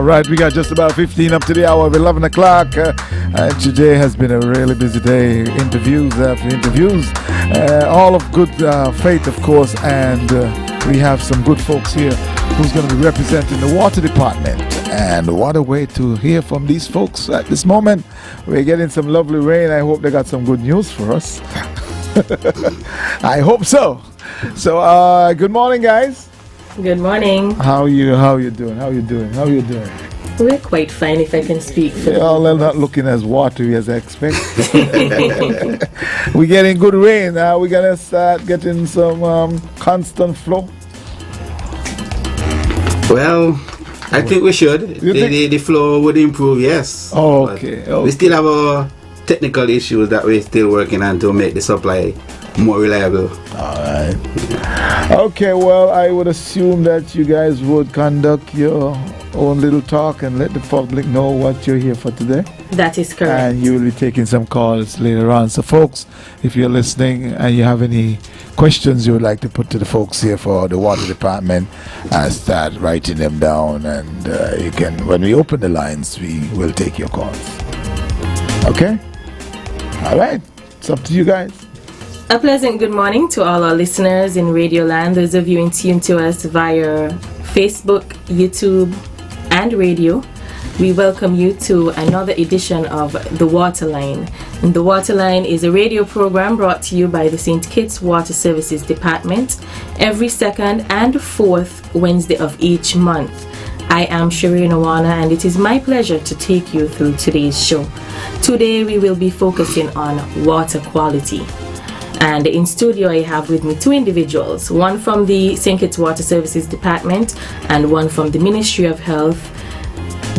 All right, we got just about 15 up to the hour of 11 o'clock. Today has been a really busy day. Interviews after interviews. All of good faith, of course. And we have some good folks here who's going to be representing the water department. And what a way to hear from these folks at this moment. We're getting some lovely rain. I hope they got some good news for us. I hope so. So, good morning, guys. Good morning. How you doing? We're quite fine, if I can speak for Y'all are not looking as watery as I expect. We're getting good rain. We're gonna start getting some constant flow. Well, I think we should. The flow would improve, yes. Oh, okay. We still have our technical issues that we're still working on to make the supply more reliable. All right. Okay, well, I would assume that you guys would conduct your own little talk and let the public know what you're here for today. That is correct. And you will be taking some calls later on. So, folks, if you're listening and you have any questions you would like to put to the folks here for the water department, start writing them down. And you can, when we open the lines, we will take your calls. Okay? All right. It's up to you guys. A pleasant good morning to all our listeners in Radio Land, those of you in tune to us via Facebook, YouTube, and radio. We welcome you to another edition of The Waterline. And The Waterline is a radio program brought to you by the St. Kitts Water Services Department every second and fourth Wednesday of each month. I am Shireen Awana, and it is my pleasure to take you through today's show. Today we will be focusing on water quality. And in studio I have with me two individuals, one from the St. Kitts Water Services Department and one from the Ministry of Health,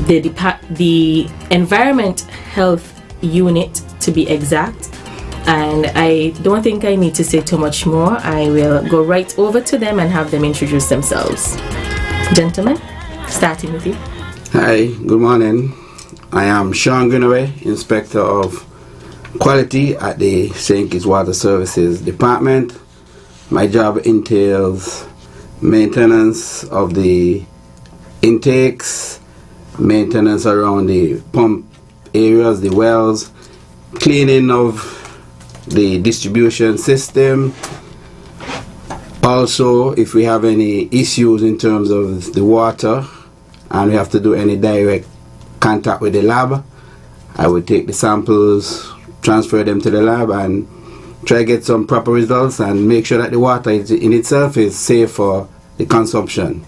the Environment Health Unit to be exact. And I don't think I need to say too much more. I will go right over to them and have them introduce themselves. Gentlemen, starting with you. Hi, good morning. I am Sean Greenaway, Inspector of Quality at the St. Kitts Water Services Department. My job entails maintenance of the intakes, maintenance around the pump areas, the wells, cleaning of the distribution system. Also, if we have any issues in terms of the water and we have to do any direct contact with the lab, I would take the samples, transfer them to the lab and try to get some proper results and make sure that the water in itself is safe for the consumption.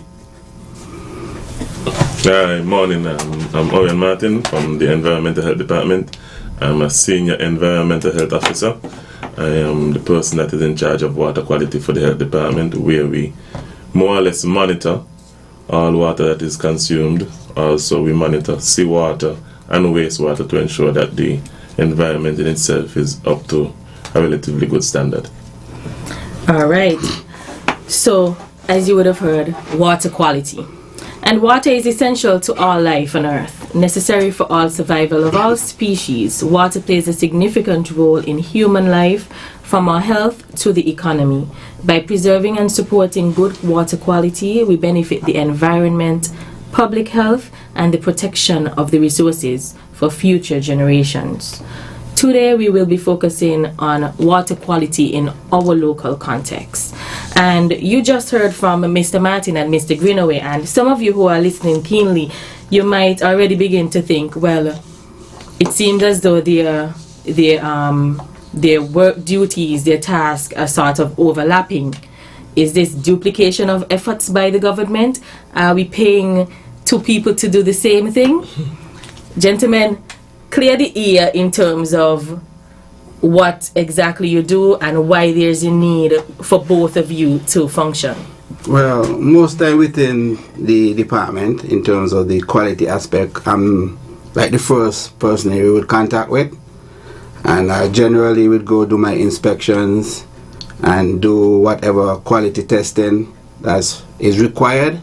Hi, morning. I'm Orion Martin from the Environmental Health Department. I'm a Senior Environmental Health Officer. I am the person that is in charge of water quality for the Health Department, where we more or less monitor all water that is consumed. Also, we monitor seawater and wastewater to ensure that the environment in itself is up to a relatively good standard. All right. So, as you would have heard, water quality. And water is essential to all life on Earth, necessary for all survival of all species. Water plays a significant role in human life, from our health to the economy. By preserving and supporting good water quality, we benefit the environment, public health, and the protection of the resources for future generations. Today we will be focusing on water quality in our local context. And you just heard from Mr. Martin and Mr. Greenaway, and some of you who are listening keenly, you might already begin to think, well, it seems as though their work duties, their tasks are sort of overlapping. Is this duplication of efforts by the government? Are we paying two people to do the same thing? Gentlemen, clear the ear in terms of what exactly you do and why there's a need for both of you to function. Well, most time within the department, in terms of the quality aspect, I'm like the first person we would contact with. And I generally would go do my inspections and do whatever quality testing that is required.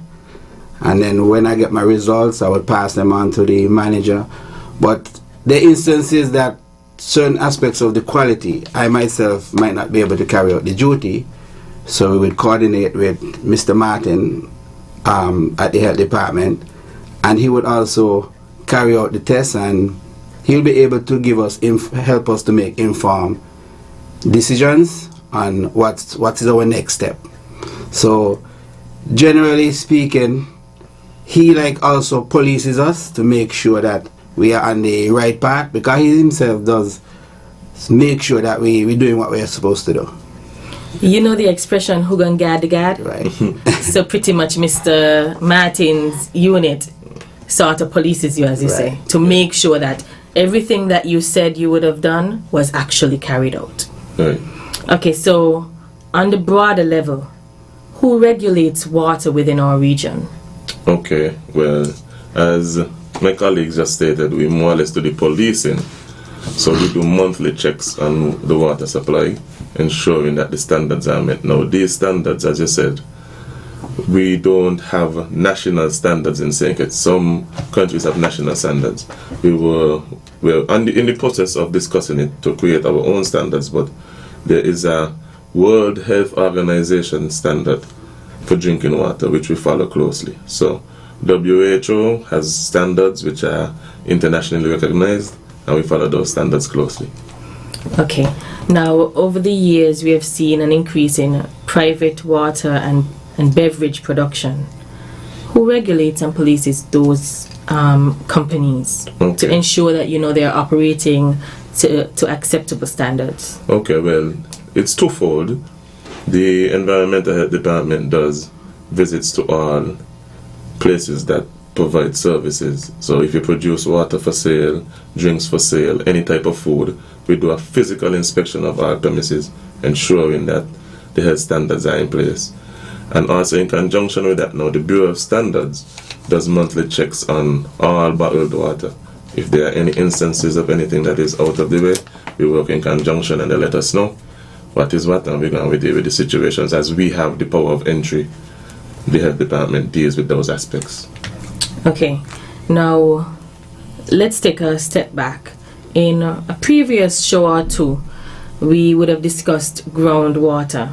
And then when I get my results, I would pass them on to the manager. But the instances that certain aspects of the quality, I myself might not be able to carry out the duty, so we would coordinate with Mr. Martin at the health department and he would also carry out the test, and he'll be able to give us help us to make informed decisions on what is our next step. So generally speaking, he also polices us to make sure that we are on the right path, because he himself does make sure that we're doing what we're supposed to do. You know the expression, who gon' guard the guard? Right. So pretty much Mr. Martin's unit sort of polices you, as you say, to make sure that everything that you said you would have done was actually carried out. Right. Okay, so on the broader level, who regulates water within our region? Okay, well, as my colleagues just stated, we more or less do the policing. So we do monthly checks on the water supply, ensuring that the standards are met. Now, these standards, as you said, we don't have national standards in St. Kitts. Some countries have national standards. We're in the process of discussing it to create our own standards, but there is a World Health Organization standard for drinking water, which we follow closely. So WHO has standards which are internationally recognized, and we follow those standards closely. Okay. Now, over the years, we have seen an increase in private water and beverage production. Who regulates and polices those companies to ensure that they are operating to acceptable standards? Okay, well, it's twofold. The Environmental Health Department does visits to all places that provide services. So if you produce water for sale, drinks for sale, any type of food, we do a physical inspection of our premises, ensuring that the health standards are in place. And also in conjunction with that now, the Bureau of Standards does monthly checks on all bottled water. If there are any instances of anything that is out of the way, we work in conjunction and they let us know what is what, and we're going to deal with the situations. As we have the power of entry, the health department deals with those aspects. Okay, now let's take a step back. In a previous show or two, we would have discussed groundwater.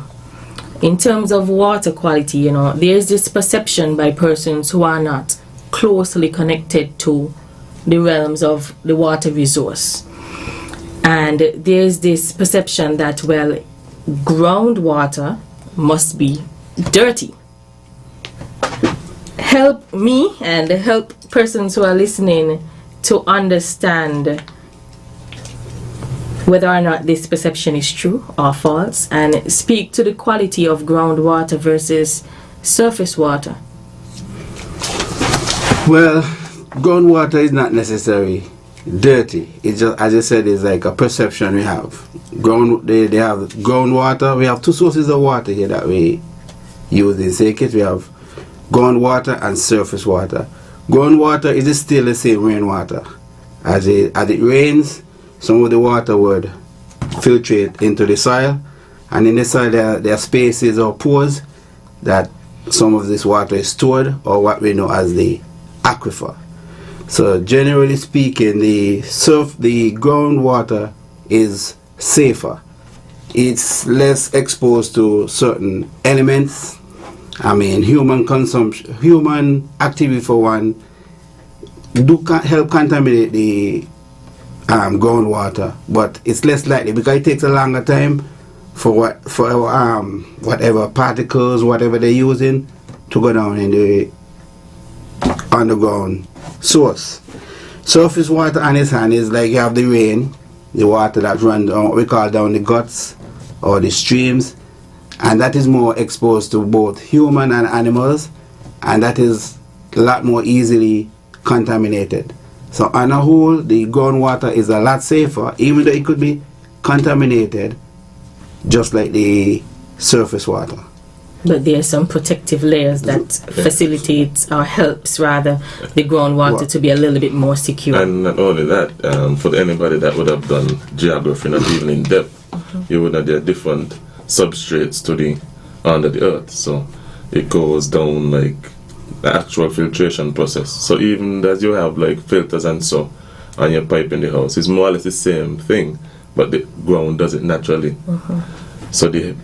In terms of water quality, there's this perception by persons who are not closely connected to the realms of the water resource. And there's this perception that, well, groundwater must be dirty. Help me and help persons who are listening to understand whether or not this perception is true or false, and speak to the quality of groundwater versus surface water. Well, groundwater is not necessarily dirty. It's just, as I said, it's like a perception we have. They have groundwater. We have two sources of water here that we use in St. Kitts. We have groundwater and surface water. Groundwater is still the same rainwater. As it rains, some of the water would filtrate into the soil, and in the soil there are spaces or pores that some of this water is stored, or what we know as the aquifer. So generally speaking, the groundwater is safer. It's less exposed to certain elements. I mean, human consumption, human activity for one, help contaminate the groundwater, but it's less likely because it takes a longer time for whatever particles, whatever they're using, to go down in the underground source. Surface water on its hand is like you have the rain, the water that runs down, what we call down the guts or the streams, and that is more exposed to both human and animals, and that is a lot more easily contaminated. So on a whole, the groundwater is a lot safer, even though it could be contaminated, just like the surface water. But there are some protective layers that facilitates or helps rather the groundwater to be a little bit more secure. And not only that, for anybody that would have done geography, not even in depth, you would know there are different substrates to the under the earth. So it goes down like the actual filtration process. So even as you have like filters and so on your pipe in the house, it's more or less the same thing, but the ground does it naturally. So the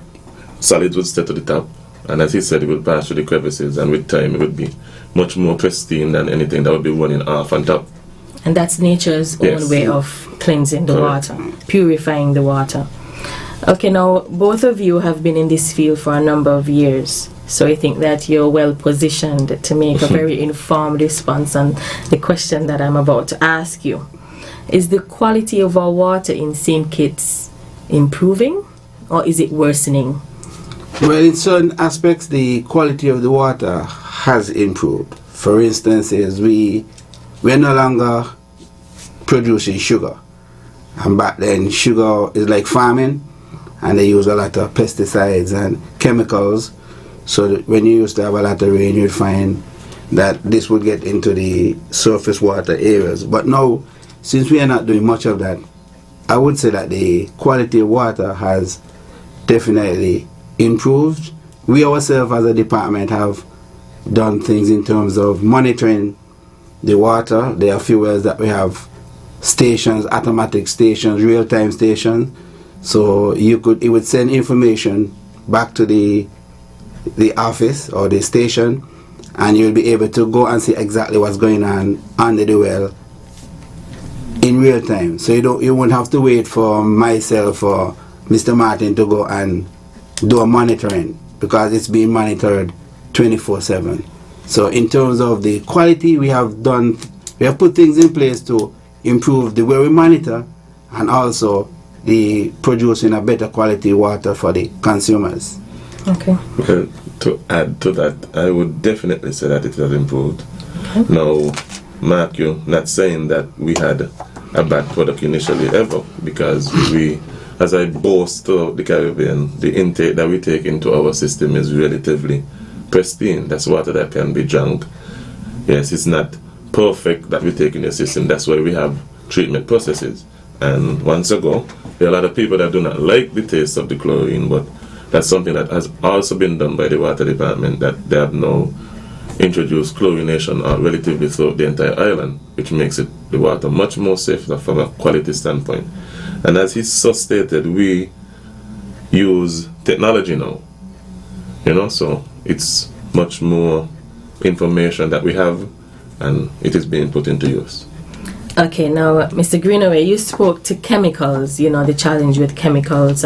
solids would stay to the top, and as he said, it would pass through the crevices, and with time it would be much more pristine than anything that would be running off on top. And that's nature's Yes. own way of cleansing the Correct. water, purifying the water. Okay, now both of you have been in this field for a number of years, so I think that you're well positioned to make a very informed response on the question that I'm about to ask you. Is the quality of our water in St. Kitts improving, or is it worsening? Well, in certain aspects, the quality of the water has improved. For instance, we're no longer producing sugar. And back then, sugar is like farming, and they use a lot of pesticides and chemicals. So that when you used to have a lot of rain, you'd find that this would get into the surface water areas. But now, since we are not doing much of that, I would say that the quality of water has definitely improved. We ourselves as a department have done things in terms of monitoring the water. There are a few wells that we have stations, automatic stations, real-time stations. So it would send information back to the office or the station, and you'll be able to go and see exactly what's going on under the well in real time. So you won't have to wait for myself or Mr. Martin to go and do a monitoring, because it's being monitored 24/7. So in terms of the quality, we have put things in place to improve the way we monitor, and also the producing a better quality water for the consumers. Okay. Well, to add to that, I would definitely say that it has improved. Now, Mark, you're not saying that we had a bad product initially ever, because we, as I boast throughout the Caribbean, the intake that we take into our system is relatively pristine. That's water that can be drunk. Yes, it's not perfect that we take in the system. That's why we have treatment processes. And once ago, there are a lot of people that do not like the taste of the chlorine, but that's something that has also been done by the water department, that they have now introduced chlorination relatively throughout the entire island, which makes the water much more safer from a quality standpoint. And as he so stated, we use technology now, so it's much more information that we have, and it is being put into use. Okay, now, Mr. Greenaway, you spoke to chemicals, the challenge with chemicals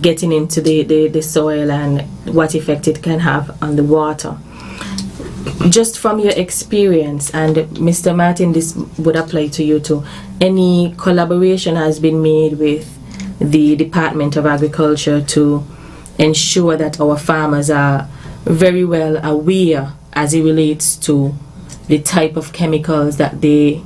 getting into the soil and what effect it can have on the water. Just from your experience, and Mr. Martin, this would apply to you too, any collaboration has been made with the Department of Agriculture to ensure that our farmers are very well aware as it relates to the type of chemicals that they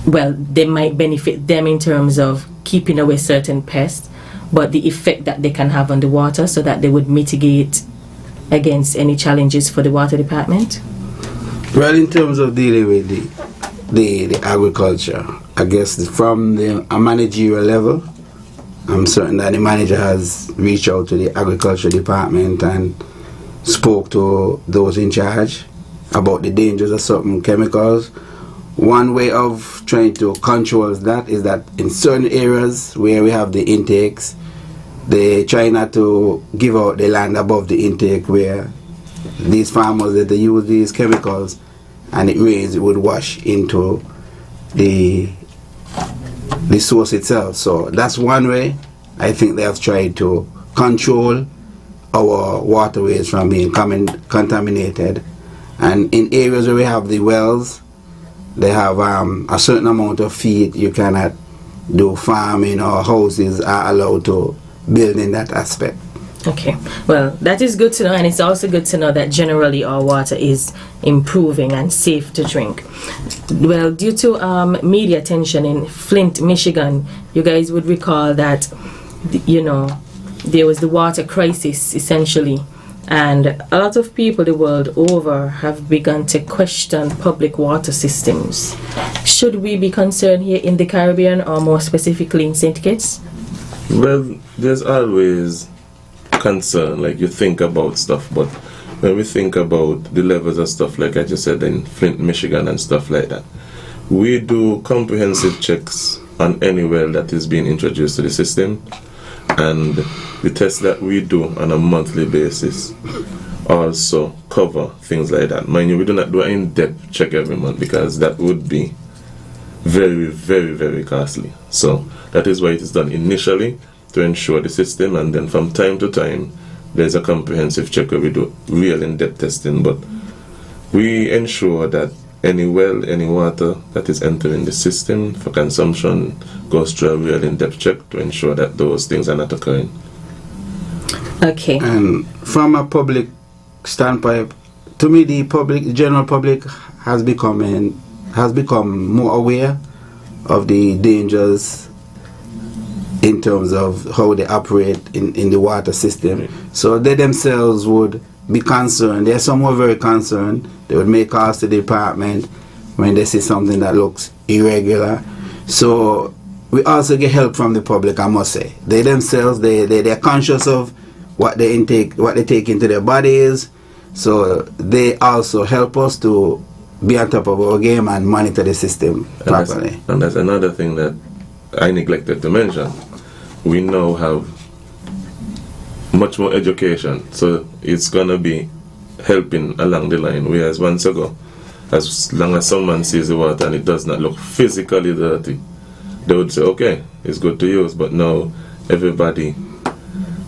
might benefit them in terms of keeping away certain pests, but the effect that they can have on the water, so that they would mitigate against any challenges for the water department? Well, in terms of dealing with the agriculture, I guess from a managerial level, I'm certain that the manager has reached out to the agriculture department and spoke to those in charge about the dangers of certain chemicals. One way of trying to control that is that in certain areas where we have the intakes, they try not to give out the land above the intake, where these farmers, that they use these chemicals and it rains, it would wash into the source itself. So that's one way I think they have tried to control our waterways from being contaminated. And in areas where we have the wells, they have a certain amount of feet. You cannot do farming, or houses are allowed to build in that aspect. Okay, well, that is good to know, and it's also good to know that generally our water is improving and safe to drink. Well, due to media attention in Flint, Michigan, you guys would recall that, there was the water crisis, essentially, and a lot of people the world over have begun to question public water systems. Should we be concerned here in the Caribbean, or more specifically in St. Kitts? Well, there's always concern, like you think about stuff, but when we think about the levels of stuff, like I just said, in Flint, Michigan and stuff like that, we do comprehensive checks on any well that is being introduced to the system, and the tests that we do on a monthly basis also cover things like that. Mind you, we do not do an in-depth check every month because that would be very, very, very costly. So that is why it is done initially to ensure the system, and then from time to time there's a comprehensive check where we do real in-depth testing. But we ensure that any well, any water that is entering the system for consumption goes through a real in-depth check to ensure that those things are not occurring. Okay. And from a public standpoint, to me, the general public has become more aware of the dangers in terms of how they operate in the water system. Right. So they themselves would be concerned. There are some who are very concerned. They would make calls to the department when they see something that looks irregular. So we also get help from the public, I must say. They themselves, they're conscious of what they take into their bodies. So they also help us to be on top of our game and monitor the system properly. And that's another thing that I neglected to mention. We now have much more education, so it's gonna be helping along the line. Whereas once ago, as long as someone sees the water and it does not look physically dirty, they would say, okay, it's good to use. But now everybody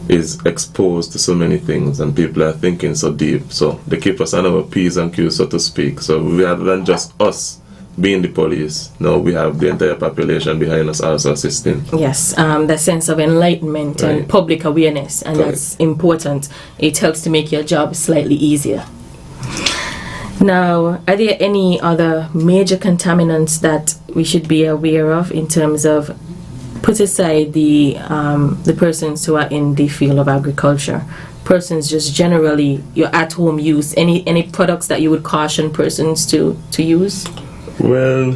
is exposed to so many things and people are thinking so deep, so they keep us on our P's and Q's, so to speak. So rather than just us being the police, now we have the entire population behind us also assisting. Yes, that sense of enlightenment and Right. public awareness, and that's important. It helps to make your job slightly easier. Now, are there any other major contaminants that we should be aware of in terms of, put aside the persons who are in the field of agriculture, persons just generally, your at-home use, any products that you would caution persons to use? Well,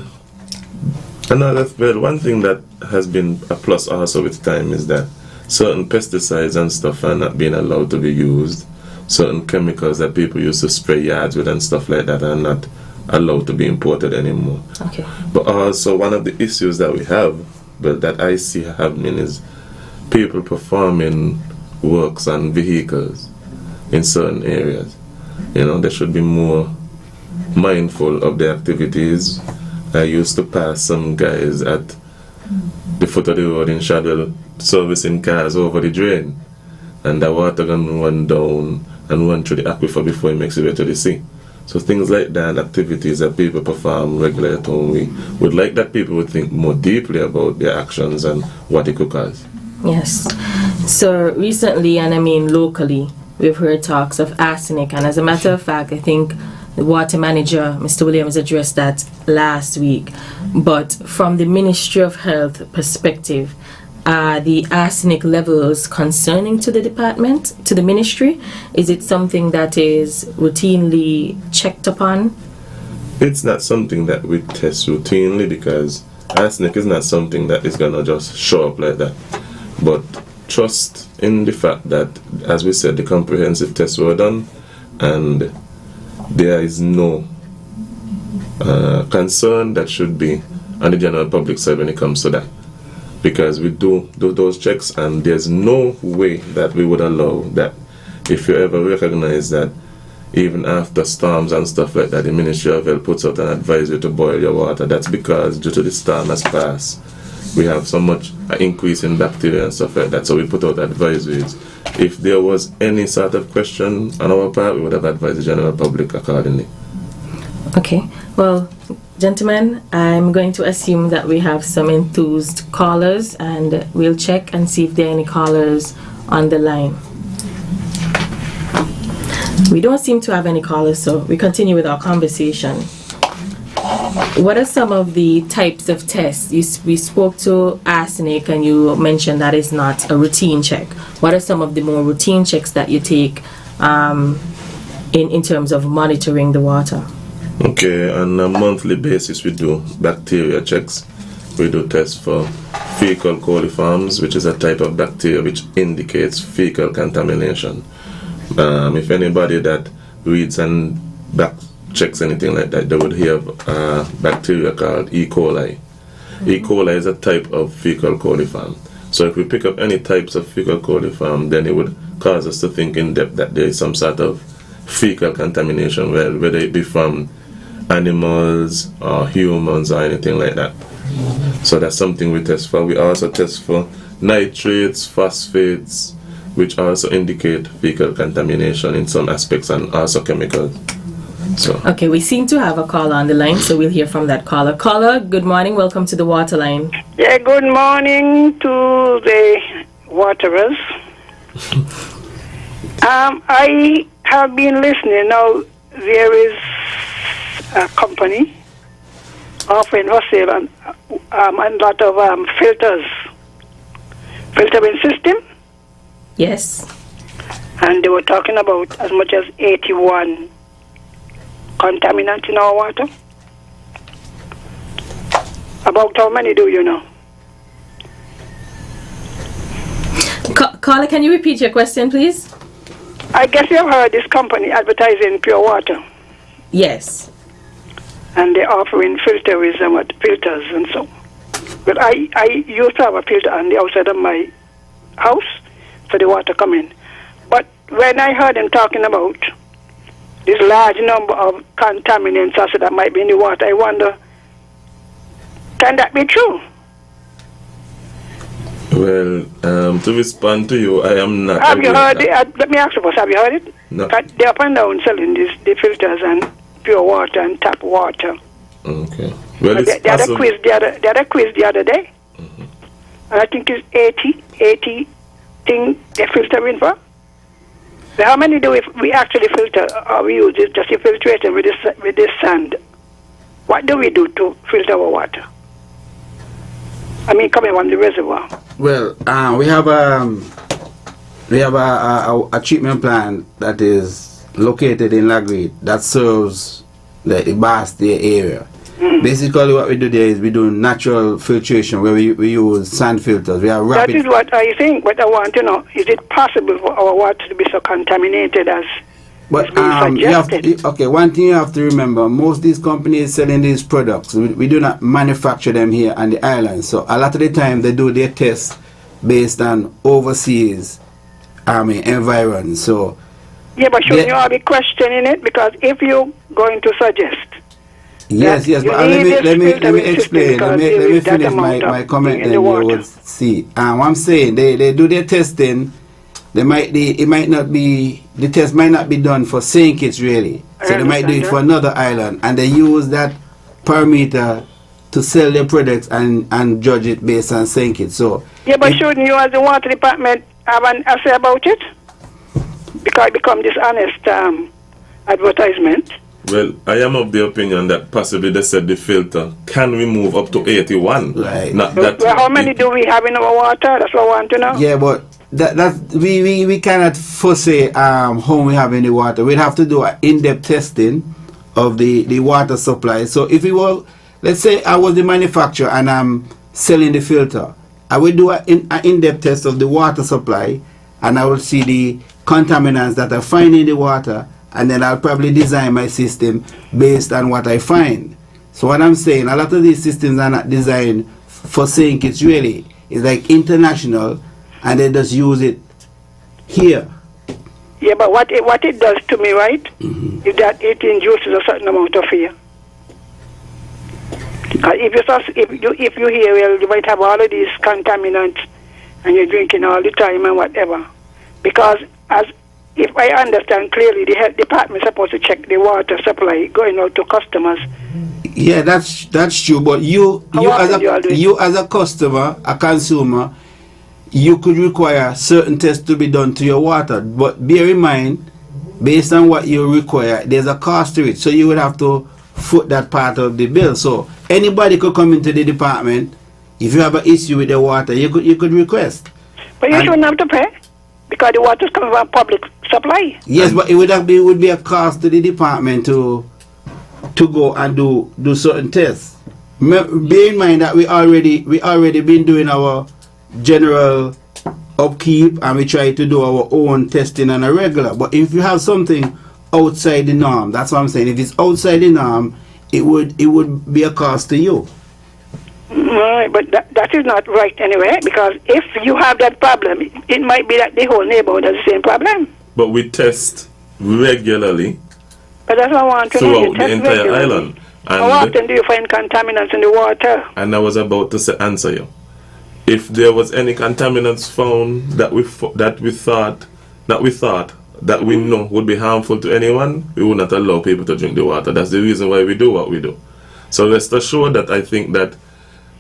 one thing that has been a plus also with time is that certain pesticides and stuff are not being allowed to be used. Certain chemicals that people used to spray yards with and stuff like that are not allowed to be imported anymore. Okay. But also one of the issues that we have, but that I see happening, is people performing works on vehicles in certain areas. You know, they should be more mindful of their activities. I used to pass some guys at the foot of the road in Shadwell servicing cars over the drain, and the water can run down and run through the aquifer before it makes it way to the sea. So things like that, activities that people perform regularly at home, we would like that people would think more deeply about their actions and what it could cause. Yes. So recently, and I mean locally, we've heard talks of arsenic, and as a matter of fact, I think the water manager, Mr. Williams, addressed that last week. But from the Ministry of Health perspective, are the arsenic levels concerning to the department, to the ministry? Is it something that is routinely checked upon? It's not something that we test routinely because arsenic is not something that is going to just show up like that. But trust in the fact that, as we said, the comprehensive tests were done and there is no concern that should be on the general public side when it comes to that. Because we do those checks, and there's no way that we would allow that if you ever recognize that even after storms and stuff like that, the Ministry of Health puts out an advisory to boil your water. That's because due to the storm has passed, we have so much increase in bacteria and stuff like that, so we put out advisories. If there was any sort of question on our part, we would have advised the general public accordingly. Okay, well, gentlemen, I'm going to assume that we have some enthused callers, and we'll check and see if there are any callers on the line. We don't seem to have any callers, so we continue with our conversation. What are some of the types of tests? We spoke to arsenic, and you mentioned that is not a routine check. What are some of the more routine checks that you take in terms of monitoring the water? Okay, on a monthly basis we do bacteria checks. We do tests for fecal coliforms, which is a type of bacteria which indicates fecal contamination. If anybody that reads and checks anything like that, they would have a bacteria called E. coli. E. coli is a type of fecal coliform. So if we pick up any types of fecal coliform, then it would cause us to think in depth that there is some sort of fecal contamination, well, whether it be from animals or humans or anything like that. So that's something we test for. We also test for nitrates, phosphates, which also indicate fecal contamination in some aspects, and also chemicals. So Okay, we seem to have a caller on the line, so we'll hear from that caller. Caller, good morning. Welcome to the Water Line. Yeah, good morning to the waterers. I have been listening. Now, there is a company offering for sale a lot of filtering system, Yes. and they were talking about as much as 81 contaminants in our water. About how many do you know? Caller, can you repeat your question, please? I guess you've heard this company advertising pure water, Yes. and they're offering filters and so. But I used to have a filter on the outside of my house for the water coming. But when I heard them talking about this large number of contaminants also that might be in the water, I wonder, can that be true? well, to respond to you, I am not. Have you against heard that. it? Let me ask you first, have you heard it? No. They're up and down selling the filters and pure water and tap water. Okay. Well, it's They had a possible. quiz the other day, and I think it's 80 thing they're filtering for. So how many do we actually filter, or we use it just to filtrate it with this sand? What do we do to filter our water? I mean, coming from the reservoir. Well, we have a treatment plant that is located in Lagreed that serves the Bastille area. Basically, what we do there is we do natural filtration where we use sand filters. We have That rapid. is what I think, but I want to know, is it possible for our water to be so contaminated as But it's being you have suggested? okay. One thing you have to remember: most of these companies selling these products, we do not manufacture them here on the island. So a lot of the time they do their tests based on overseas, environment. So Yeah, but shouldn't Yeah. you all be questioning it? Because if you're going to suggest, yes, Yeah, yes. you But need let me this let me filtering system explain. because Let me there is that finish my amount of comment, thing in then the you water. will see. I'm saying they do their testing. It might not be, the test might not be done for St. Kitts really. I So they might do it understand for another island, and they use that parameter to sell their products and judge it based on St. Kitts. So Yeah, but if- shouldn't you as the water department have an essay about it? Because it become dishonest advertisement. Well, I am of the opinion that possibly they said the filter can we move up to 81. Right. Not that. Well, how many do we have in our water? That's what I want to know. yeah, but that we cannot foresee how we have in the water. We'd have to do an in-depth testing of the water supply. So if we were, let's say I was the manufacturer and I'm selling the filter, I will do an in-depth test of the water supply, and I will see the contaminants that I find in the water, and then I'll probably design my system based on what I find. So what I'm saying, a lot of these systems are not designed for St. Kitts really. It's like international, and they just use it here. Yeah, but what it does to me, right, is that it induces a certain amount of fear. If you hear, well, you might have all of these contaminants, and you're drinking all the time and whatever. Because if I understand clearly, the health department is supposed to check the water supply going out to customers. Yeah, that's true. But you as a customer, a consumer, you could require certain tests to be done to your water. But bear in mind, based on what you require, there's a cost to it. So you would have to foot that part of the bill. So anybody could come into the department. If you have an issue with the water, you could request. But you shouldn't have to pay, because the water is coming from public supply. Yes, but it would be a cost to the department to go and do certain tests. Bear in mind that we already been doing our general upkeep, and we try to do our own testing on a regular. But if you have something outside the norm, that's what I'm saying. If it's outside the norm, it would be a cost to you. Right, but that is not right anyway, because if you have that problem, it might be that the whole neighborhood has the same problem. But we test regularly But that's what I want to know. throughout You the test entire regularly. island. How often do you find contaminants in the water? And I was about to answer you. If there was any contaminants found that we know would be harmful to anyone, we would not allow people to drink the water. That's the reason why we do what we do. So rest assured that I think that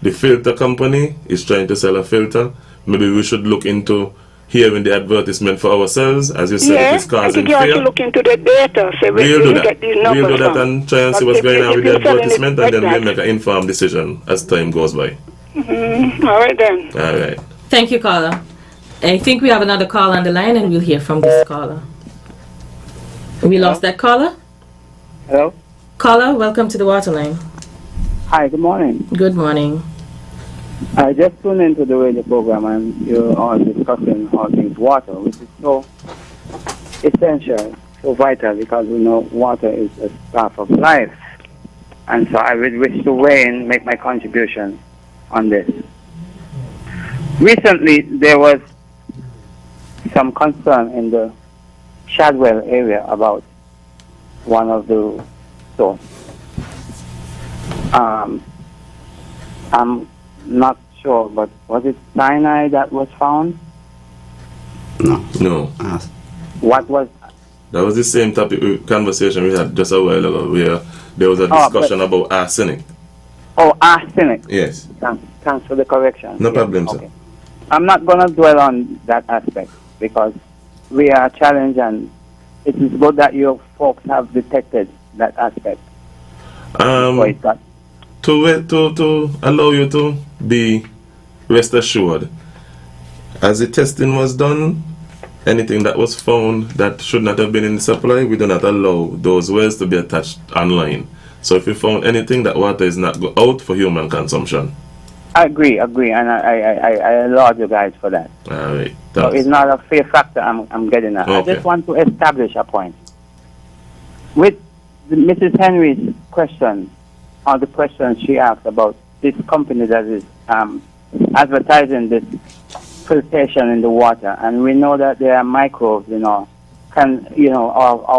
the filter company is trying to sell a filter. Maybe we should look into hearing the advertisement for ourselves, as you said, it is I causing think you have to fear. look into the data. Say, where We'll do do you that. get these numbers We'll do that from? and try and see But what's if going on with the you're selling it advertisement, like and then we'll that- make an informed decision as time goes by. All right then. All right. Thank you, caller. I think we have another call on the line, and we'll hear from this caller. We lost that caller. Hello? Caller, welcome to the Waterline. Hi, good morning. Good morning. I just tuned into the radio program and you're all discussing all things water, which is so essential, so vital, because we know water is a staff of life. And so I would wish to weigh in, make my contribution on this. Recently, there was some concern in the Shadwell area about one of the stores. I'm not sure, but was it cyanide that was found? No. What was? That was the same topic conversation we had just a while ago, where there was a discussion about arsenic. Oh, arsenic. Yes. Thanks for the correction. No Yes, problem, sir. okay. I'm not going to dwell on that aspect because we are challenged, and it is good that you folks have detected that aspect. So it got To allow you to be rest assured, as the testing was done, anything that was found that should not have been in the supply, we do not allow those wells to be attached online. So if you found anything, that water is not go out for human consumption. I agree, and I laud you guys for that. All right. So it's not a fear factor I'm getting at. I Okay. just want to establish a point. With Mrs. Henry's question, or the question she asked about this company that is advertising this filtration in the water, and we know that there are microbes, our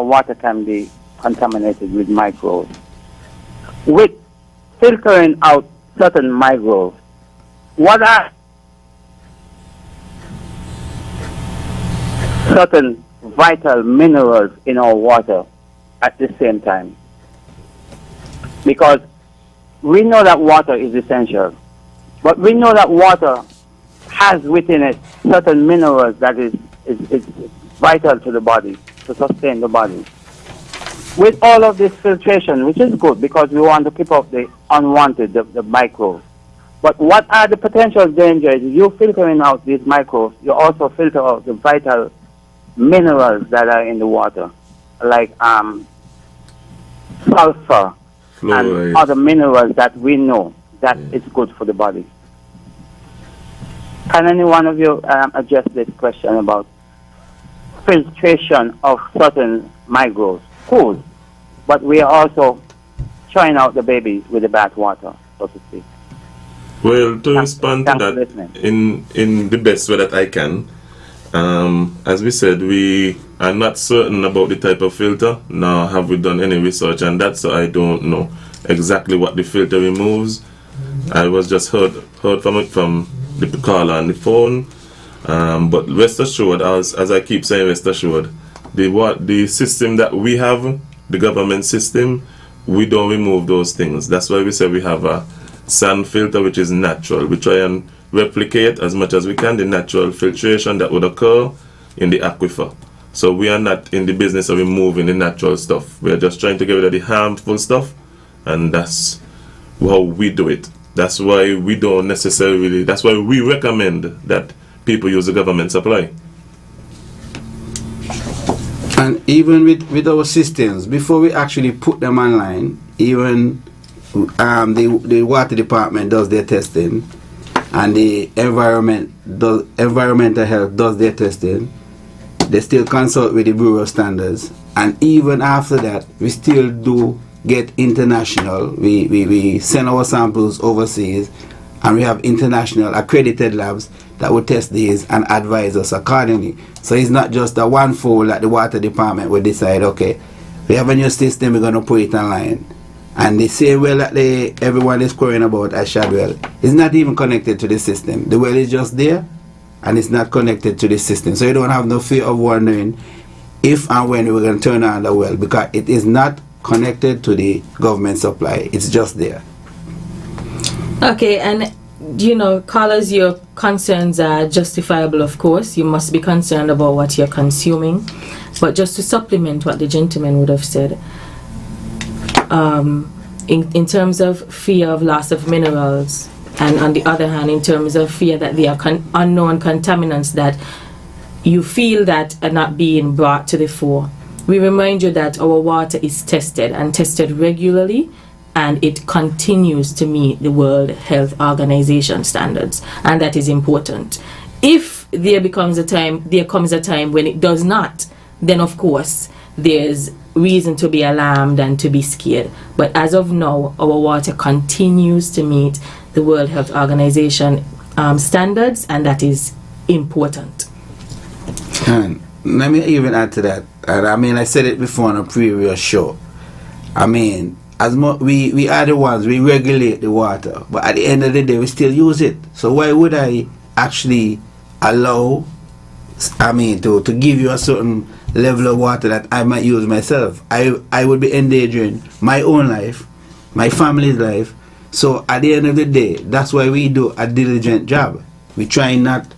water can be contaminated with microbes. With filtering out certain microbes, what are certain vital minerals in our water at the same time? Because we know that water is essential, but we know that water has within it certain minerals that is vital to the body, to sustain the body. With all of this filtration, which is good because we want to keep up the unwanted, the microbes. But what are the potential dangers? You filtering out these microbes, you also filter out the vital minerals that are in the water, like sulfur Fluoride. and other minerals that we know that is good for the body. Can any one of you address this question about filtration of certain microbes? Cool, but we are also throwing out the baby with the bathwater, so to speak. Well, to respond to thanks for that listening. in the best way that I can, as we said, we are not certain about the type of filter, nor have we done any research on that, so I don't know exactly what the filter removes. I was just heard from it from the caller on the phone, but rest assured, as I keep saying, rest assured, the system that we have, the government system, we don't remove those things. That's why we say we have a sand filter which is natural. We try and replicate as much as we can the natural filtration that would occur in the aquifer. So we are not in the business of removing the natural stuff. We are just trying to get rid of the harmful stuff, and that's how we do it. That's why we don't necessarily, that's why we recommend that people use the government supply. And even with our systems, before we actually put them online, even the water department does their testing, and the environmental health does their testing. They still consult with the Bureau standards, and even after that, we still do get international. We send our samples overseas, and we have international accredited labs that will test these and advise us accordingly. So it's not just a one fold that the water department will decide, okay, we have a new system, we're going to put it online. And the same well that everyone is querying about at Shadwell is not even connected to the system. The well is just there and it's not connected to the system. So you don't have no fear of wondering if and when we're going to turn on the well, because it is not connected to the government supply. It's just there. Okay, and callers, your concerns are justifiable, of course. You must be concerned about what you're consuming. But just to supplement what the gentleman would have said, in terms of fear of loss of minerals, and on the other hand, in terms of fear that there are unknown contaminants that you feel that are not being brought to the fore, we remind you that our water is tested and tested regularly, and it continues to meet the World Health Organization standards, and that is important. If there comes a time when it does not, then of course there's reason to be alarmed and to be scared. But as of now, our water continues to meet the World Health Organization standards, and that is important. And let me even add to that. And I mean, I said it before on a previous show. I mean, we are the ones, we regulate the water, but at the end of the day, we still use it. So why would I actually allow, to give you a certain level of water that I might use myself? I would be endangering my own life, my family's life. So at the end of the day, that's why we do a diligent job. We try not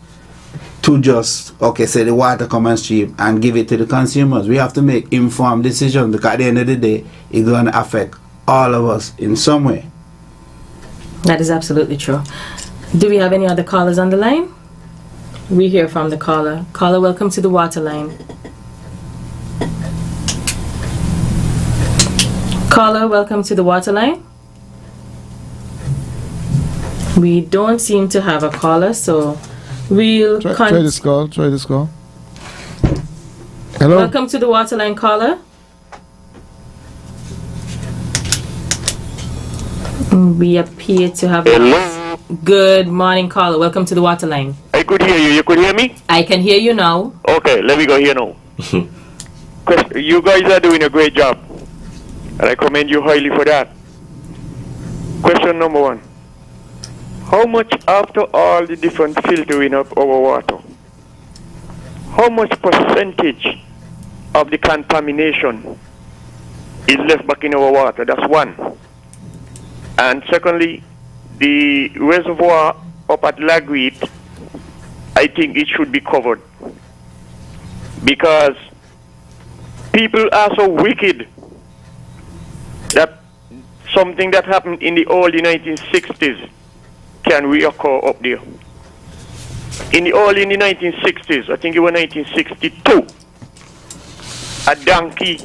to just, say the water come on stream and give it to the consumers. We have to make informed decisions, because at the end of the day, it's going to affect all of us in some way. That is absolutely true. Do we have any other callers on the line? We hear from the caller. Caller, welcome to the water line. Caller, welcome to the water line. We don't seem to have a caller, so we'll try this call. Hello. Welcome to the water line, caller. We appear to have. Hello. Good morning, caller. Welcome to the water line. I could hear you. You could hear me? I can hear you now. Okay, let me go here now. You guys are doing a great job, and I commend you highly for that. Question number one. How much, after all the different filtering of our water, how much percentage of the contamination is left back in our water? That's one. And secondly, the reservoir up at Lagreed, I think it should be covered, because people are so wicked that something that happened in the early 1960s can reoccur up there. In the 1960s, I think it was 1962, a donkey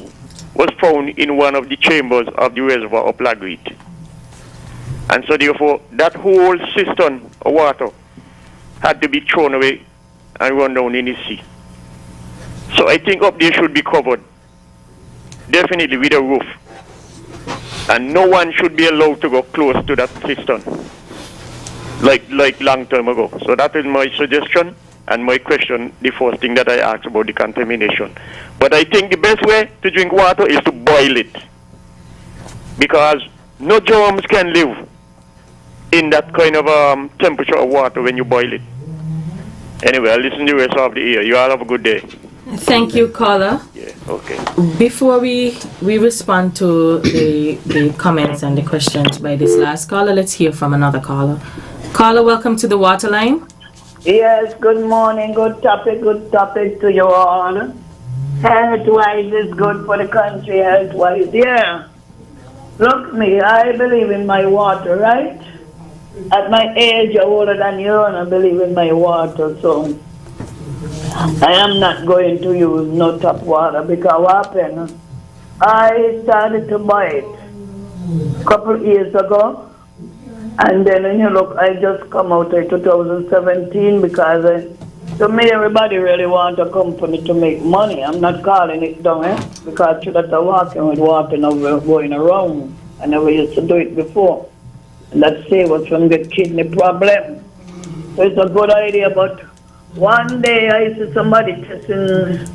was found in one of the chambers of the reservoir of Lagreed. And so therefore, that whole cistern of water had to be thrown away and run down in the sea. So I think up there should be covered, definitely with a roof. And no one should be allowed to go close to that cistern, like long time ago. So that is my suggestion and my question, the first thing that I asked about the contamination. But I think the best way to drink water is to boil it, because no germs can live in that kind of temperature of water when you boil it. Anyway, I'll listen to the rest of the year. You all have a good day. Thank you, caller. Yeah, okay. Before we respond to the comments and the questions by this last caller, let's hear from another caller. Caller, welcome to the water line. Yes, good morning. Good topic to you all. Health-wise is good for the country, health-wise. Yeah. Look me, I believe in my water, right? At my age, I'm older than you, and I believe in my water, so I am not going to use no tap water, because what happened? I started to buy it a couple years ago, and then when you look, I just come out in 2017, because to me, everybody really want a company to make money. I'm not calling it down, because that's walking with water now going around. I never used to do it before. And that saved us from the kidney problem. So it's a good idea, but one day I see somebody testing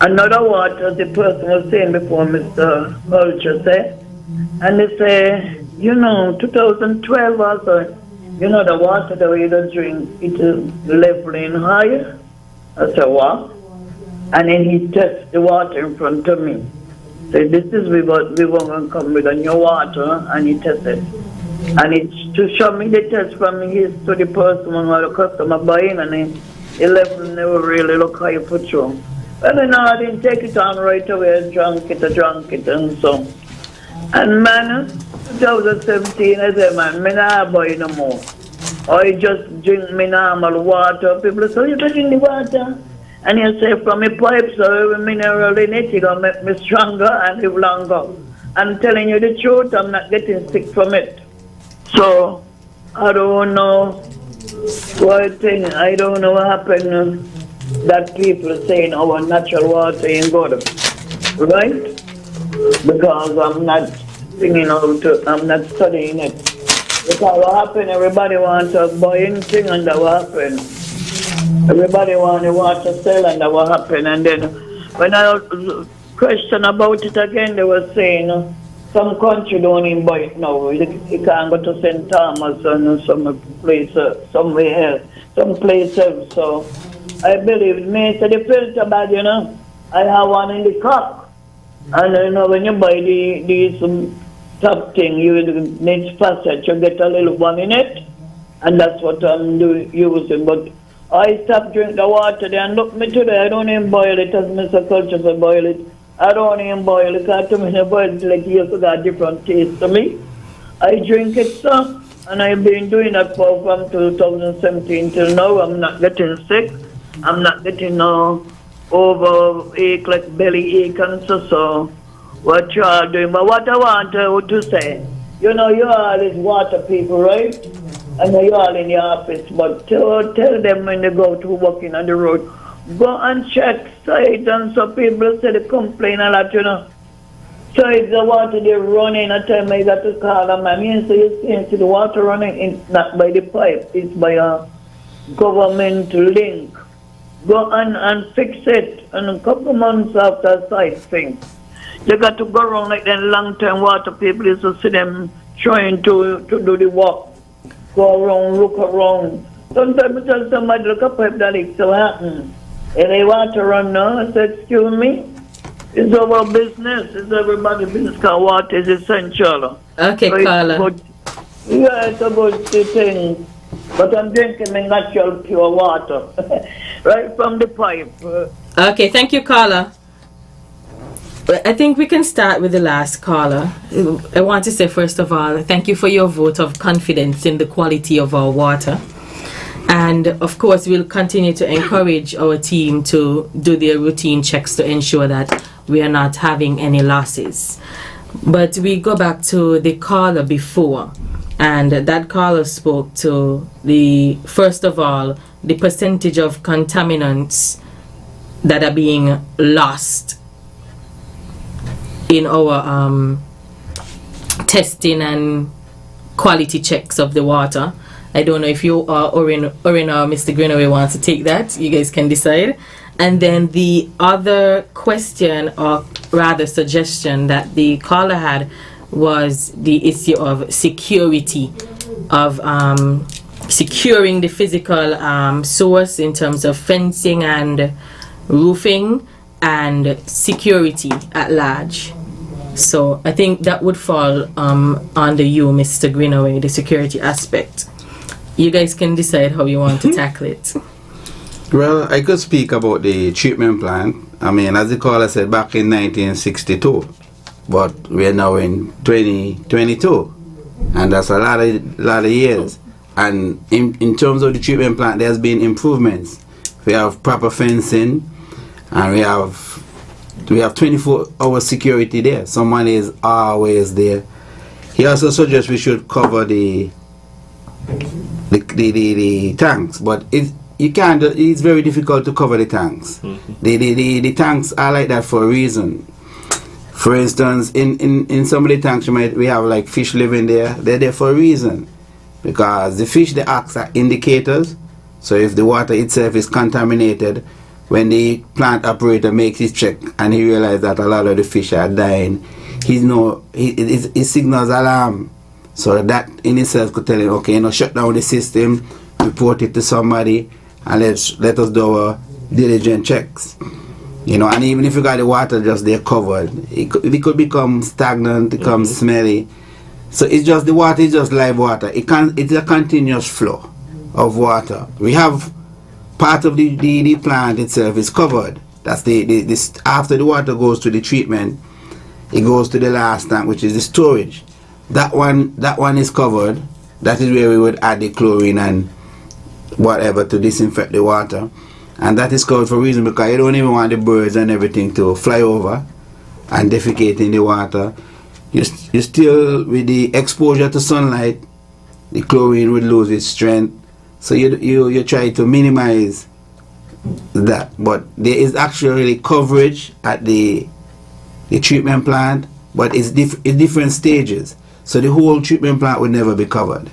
another water, the person was saying before Mr. Vulture said, and they say, 2012 also, the water that we don't drink, it is leveling higher. I said, what? And then he tested the water in front of me. So this is we were going to come with a new water, and he tested. And it's to show me the test from his to the person or the customer buying, and then the level never really look high for sure. But then I didn't take it on right away, I drank it, and so. And man, 2017, I said, man, me not buy no more. I just drink me normal water. People say, you can drink the water. And you say, from the pipes, so every mineral in it, it's going to make me stronger and live longer. I'm telling you the truth, I'm not getting sick from it. So, I don't know what happened that people are saying our natural water ain't good. Right? Because I'm not I'm not studying it. Because what happened, everybody wants to buy anything, and that what happened. Everybody wants to sell, and that what happened. And then when I question about it again, they were saying some country don't even buy it now. You can't go to St. Thomas and some place somewhere else, some place else. So I believe me, so the filter bag, I have one in the cup. And when you buy these top thing, you need facet, you get a little one in it, and that's what I'm using. But I stopped drinking the water there, and look me today, I don't even boil it as Mr. Culture said boil it. I don't even boil it, because to me, the boil it like you got a different taste to me. I drink it, sir, and I've been doing that from 2017 till now. I'm not getting sick. I'm not getting no overache, like belly ache and so what you are doing. But what I want to say, you all is water people, right? And you all in the office, but tell them when they go to walking on the road, go and check sides, and so people say they complain a lot, So it's the water they're running, at time I got to call them, I mean, so you see the water running, it's not by the pipe, it's by a government link. Go and fix it, and a couple months after site thing. They got to go around like them long-term water people used to see them trying to do the work. Go around, look around. Sometimes I tell somebody, look up pipe that it so happen. And they want to run now. I said, excuse me, it's our business. It's everybody's business, because water is essential. Okay, so Carla. It's a good thing. But I'm drinking my natural pure water, right from the pipe. Okay, thank you, Carla. I think we can start with the last caller. I want to say, first of all, thank you for your vote of confidence in the quality of our water. And of course, we'll continue to encourage our team to do their routine checks to ensure that we are not having any losses. But we go back to the caller before, and that caller spoke to first of all, the percentage of contaminants that are being lost in our testing and quality checks of the water. I don't know if you or Orin or Mr. Greenaway wants to take that. You guys can decide. And then the other question, or rather suggestion, that the caller had was the issue of security, of securing the physical source in terms of fencing and roofing and security at large. So I think that would fall under you, Mr. Greenaway, the security aspect. You guys can decide how you want to tackle it. Well, I could speak about the treatment plant. I mean, as the caller said, back in 1962, but we're now in 2022, and that's a lot of years. And in terms of the treatment plant, there's been improvements. We have proper fencing, and we have 24-hour security there. Someone is always there. He also suggests we should cover the tanks, but you can't. It's very difficult to cover the tanks. Mm-hmm. The tanks are like that for a reason. For instance, in some of the tanks we have like fish living there. They're there for a reason. because the fish they act are indicators. So if the water itself is contaminated, when the plant operator makes his check and he realizes that a lot of the fish are dying, he signals alarm. So that in itself could tell him, okay, shut down the system, report it to somebody, and let us do our diligent checks. And even if you got the water just there covered, it could become stagnant, become smelly. So it's just, the water is just live water. It's a continuous flow of water. We have part of the plant itself is covered. That's this after the water goes to the treatment, it goes to the last tank, which is the storage. That one is covered. That is where we would add the chlorine and whatever to disinfect the water. And that is covered for a reason, because you don't even want the birds and everything to fly over and defecate in the water. You still, with the exposure to sunlight, the chlorine would lose its strength. So you try to minimize that. But there is actually coverage at the treatment plant, but it's in different stages. So the whole treatment plant would never be covered.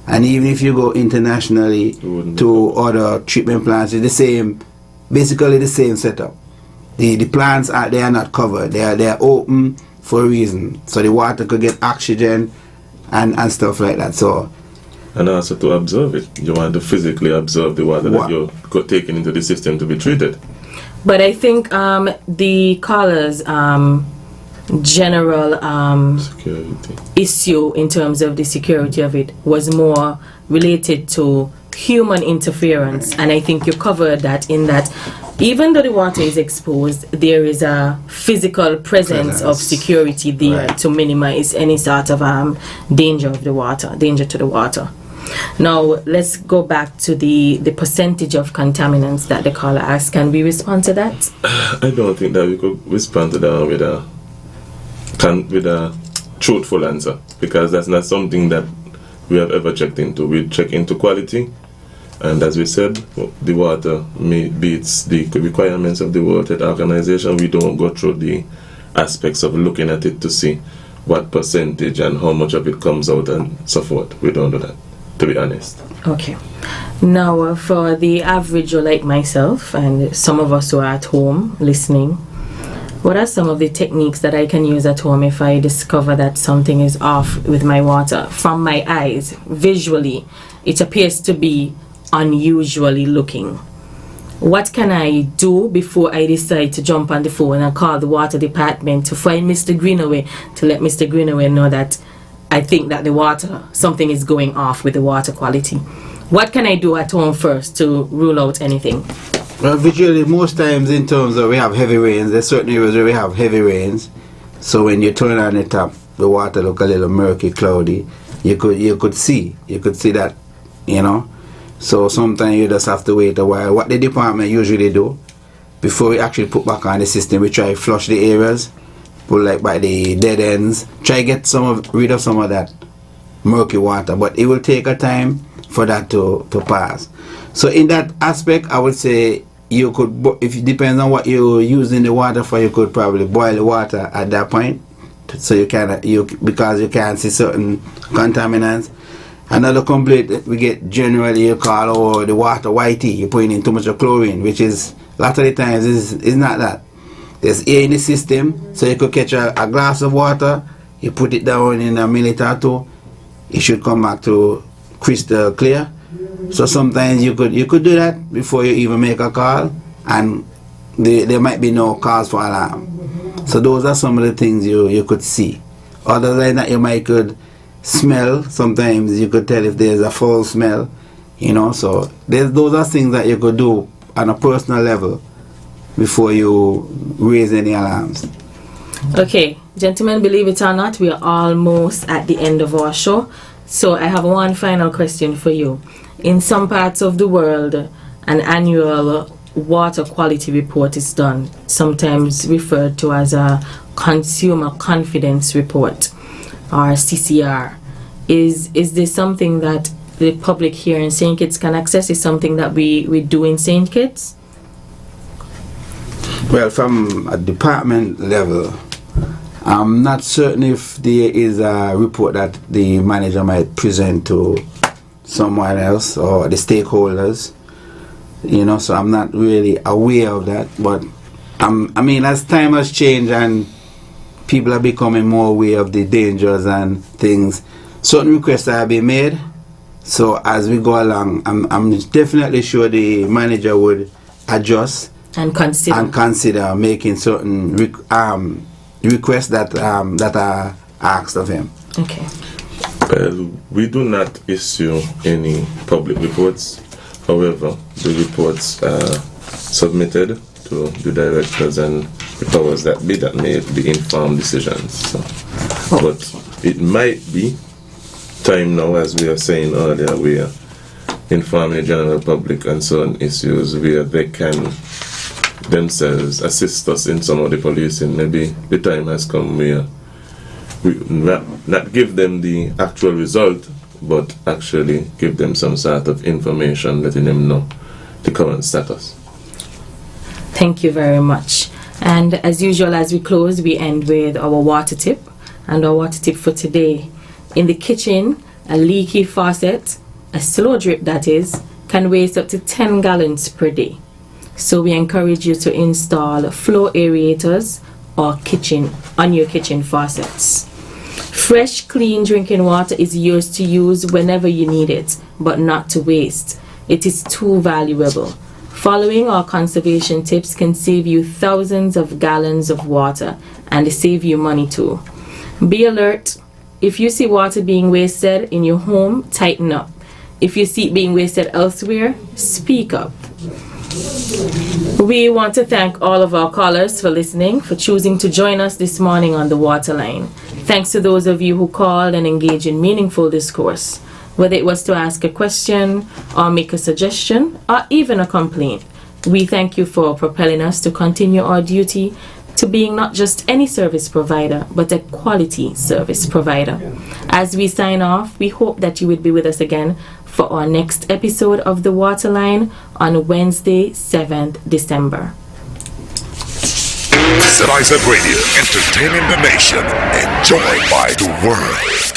And even if you go internationally to other treatment plants, it's basically the same setup. The plants they are not covered. They are open for a reason. So the water could get oxygen and stuff like that. So, and also to observe it. You want to physically observe the water that you're taking into the system to be treated. But I think the callers general security issue in terms of the security of it was more related to human interference, and I think you covered that in that even though the water is exposed, there is a physical presence of security there to minimize any sort of danger to the water. Now let's go back to the percentage of contaminants that the caller asked. Can we respond to that? I don't think that we could respond to that with a truthful answer, because that's not something that we have ever checked into. We check into quality, and as we said, the water beats the requirements of the World Health Organization. We don't go through the aspects of looking at it to see what percentage and how much of it comes out and so forth. We don't do that, to be honest. Okay. Now for the average, or like myself and some of us who are at home listening, what are some of the techniques that I can use at home if I discover that something is off with my water? From my eyes, visually, it appears to be unusually looking. What can I do before I decide to jump on the phone and call the water department to find Mr. Greenaway, to let Mr. Greenaway know that I think that something is going off with the water quality? What can I do at home first to rule out anything? Well, visually, most times in terms of we have heavy rains, there's certain areas where we have heavy rains. So when you turn on the tap, the water look a little murky, cloudy. You could see that, So sometimes you just have to wait a while. What the department usually do, before we actually put back on the system, we try to flush the areas, put like by the dead ends, try to get rid of some of that murky water. But it will take a time for that to pass. So in that aspect, I would say you could, if it depends on what you're using the water for, you could probably boil the water at that point, so because you can't see certain contaminants. Another complaint that we get generally, you call the water whitey. You're putting in too much of chlorine, which is a lot of the times is not that. There's air in the system, so you could catch a glass of water, you put it down in a minute or two, it should come back to crystal clear. So sometimes you could do that before you even make a call, and there might be no cause for alarm. So those are some of the things you could see. Other than that, you could smell. Sometimes you could tell if there's a foul smell, So those are things that you could do on a personal level before you raise any alarms. Okay, gentlemen, believe it or not, we are almost at the end of our show. So I have one final question for you. In some parts of the world, an annual water quality report is done, sometimes referred to as a consumer confidence report, or CCR. Is this something that the public here in St. Kitts can access? Is something that we do in St. Kitts? Well, from a department level, I'm not certain if there is a report that the manager might present to someone else or the stakeholders. So I'm not really aware of that. But I mean, as time has changed and people are becoming more aware of the dangers and things, certain requests are being made. So as we go along, I'm definitely sure the manager would adjust and consider making certain requests that are asked of him. Okay. Well, we do not issue any public reports. However, the reports are submitted to the directors and the powers that be that make the informed decisions. So, but it might be time now, as we were saying earlier, we are informing the general public on certain issues where they can themselves assist us in some of the policing. Maybe the time has come where we not give them the actual result, but actually give them some sort of information, letting them know the current status. Thank you very much. And as usual, as we close, we end with our water tip. And our water tip for today: in the kitchen, a leaky faucet, a slow drip that is, can waste up to 10 gallons per day. So we encourage you to install flow aerators or on your kitchen faucets. Fresh, clean drinking water is yours to use whenever you need it, but not to waste. It is too valuable. Following our conservation tips can save you thousands of gallons of water and save you money too. Be alert. If you see water being wasted in your home, tighten up. If you see it being wasted elsewhere, speak up. We want to thank all of our callers for listening, for choosing to join us this morning on the Waterline. Thanks to those of you who called and engaged in meaningful discourse, whether it was to ask a question or make a suggestion or even a complaint. We thank you for propelling us to continue our duty to being not just any service provider, but a quality service provider. As we sign off, we hope that you would be with us again for our next episode of The Waterline on Wednesday, 7th December. ZIZ Radio, entertaining the nation, enjoyed by the world.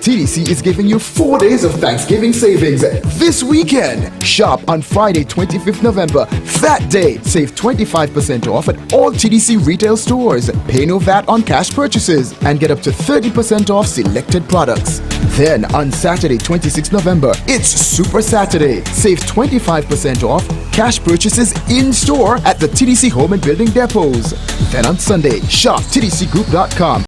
TDC is giving you 4 days of Thanksgiving savings this weekend. Shop on Friday, 25th November. That day, save 25% off at all TDC retail stores. Pay no VAT on cash purchases and get up to 30% off selected products. Then on Saturday, 26th November, it's Super Saturday. Save 25% off cash purchases in store at the TDC Home and Building depots. Then on Sunday, shop TDCGroup.com.